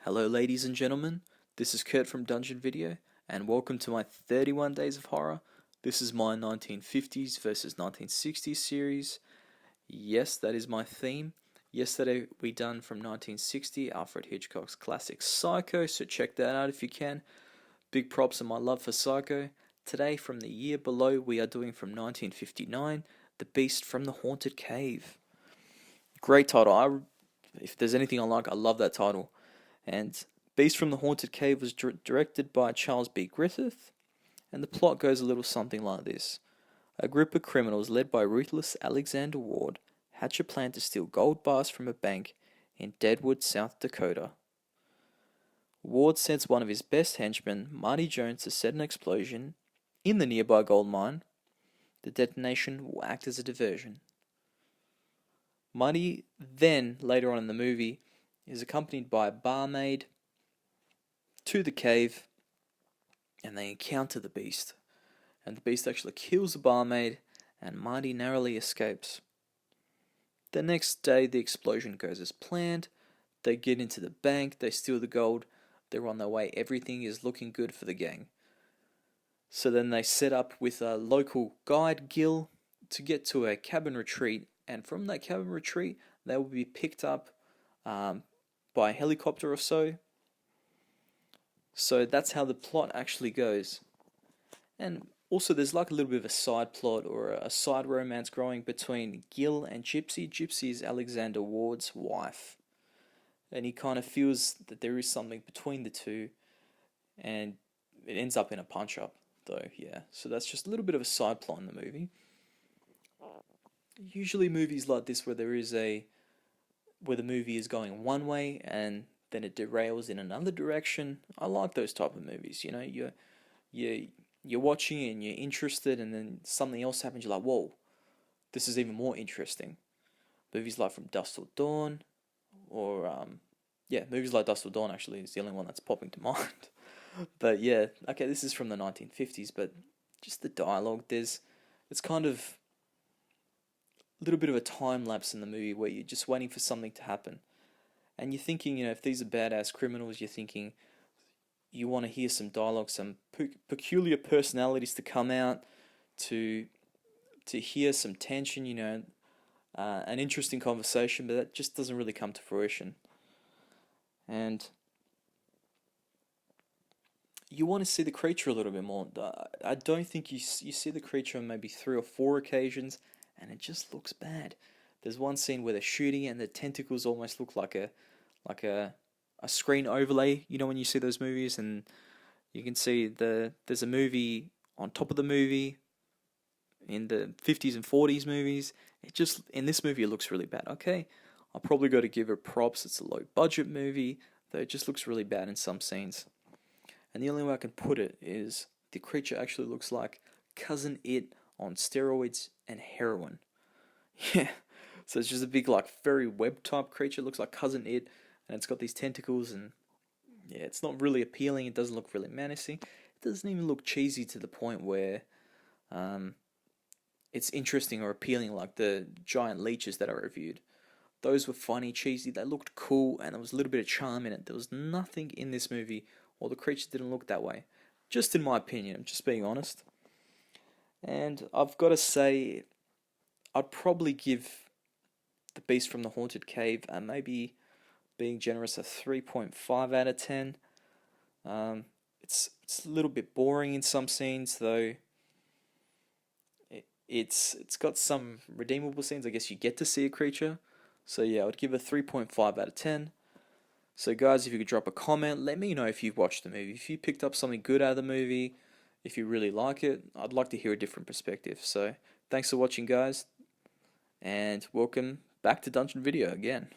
Hello ladies and gentlemen, this is Kurt from Dungeon Video, and welcome to my 31 Days of Horror. This is my 1950s versus 1960s series. Yes, that is my theme. Yesterday we done from 1960, Alfred Hitchcock's classic Psycho, so check that out if you can. Big props on my love for Psycho. Today from the year below we are doing from 1959, The Beast from the Haunted Cave. Great title. If there's anything I like, I love that title. And Beast from the Haunted Cave was directed by Charles B. Griffith, and the plot goes a little something like this. A group of criminals led by ruthless Alexander Ward hatch a plan to steal gold bars from a bank in Deadwood, South Dakota. Ward sends one of his best henchmen, Marty Jones, to set an explosion in the nearby gold mine. The detonation will act as a diversion. Marty then, later on in the movie, is accompanied by a barmaid to the cave, and they encounter the beast. And the beast actually kills the barmaid, and Marty narrowly escapes. The next day, the explosion goes as planned. They get into the bank, they steal the gold, they're on their way, everything is looking good for the gang. So then they set up with a local guide, Gil, to get to a cabin retreat, and from that cabin retreat, they will be picked up by a helicopter or so. So that's how the plot actually goes. And also there's like a little bit of a side plot or a side romance growing between Gil and Gypsy. Gypsy is Alexander Ward's wife. And he kind of feels that there is something between the two, and it ends up in a punch-up though, yeah. So that's just a little bit of a side plot in the movie. Usually movies like this where the movie is going one way and then it derails in another direction. I like those type of movies. You know, you're watching and you're interested, and then something else happens. You're like, whoa, this is even more interesting. Movies like From Dusk Till Dawn, or movies like Dusk Till Dawn actually is the only one that's popping to mind. But yeah, okay, this is from the 1950s, but just the dialogue. It's kind of a little bit of a time lapse in the movie where you're just waiting for something to happen. And you're thinking, if these are badass criminals, you're thinking you want to hear some dialogue, some peculiar personalities to come out, to hear some tension, an interesting conversation, but that just doesn't really come to fruition. And you want to see the creature a little bit more. I don't think you see the creature on maybe 3 or 4 occasions, and it just looks bad. There's one scene where they're shooting and the tentacles almost look like a screen overlay. You know when you see those movies and you can see there's a movie on top of the movie in the 50s and 40s movies. In this movie it looks really bad. Okay, I'll probably got to give it props. It's a low budget movie, though it just looks really bad in some scenes. And the only way I can put it is the creature actually looks like Cousin It on steroids and heroin. Yeah. So it's just a big, like, furry web type creature. It looks like Cousin It, and it's got these tentacles, and yeah, it's not really appealing. It doesn't look really menacing. It doesn't even look cheesy to the point where it's interesting or appealing like the giant leeches that I reviewed. Those were funny, cheesy, they looked cool, and there was a little bit of charm in it. There was nothing in this movie, or the creature didn't look that way. Just in my opinion, I'm just being honest. And I've got to say, I'd probably give The Beast from the Haunted Cave, maybe being generous, a 3.5 out of 10. It's a little bit boring in some scenes, though. It's got some redeemable scenes. I guess you get to see a creature. So yeah, I would give it a 3.5 out of 10. So guys, if you could drop a comment, let me know if you've watched the movie. If you picked up something good out of the movie, if you really like it, I'd like to hear a different perspective. So thanks for watching, guys, and welcome back to Dungeon Video again.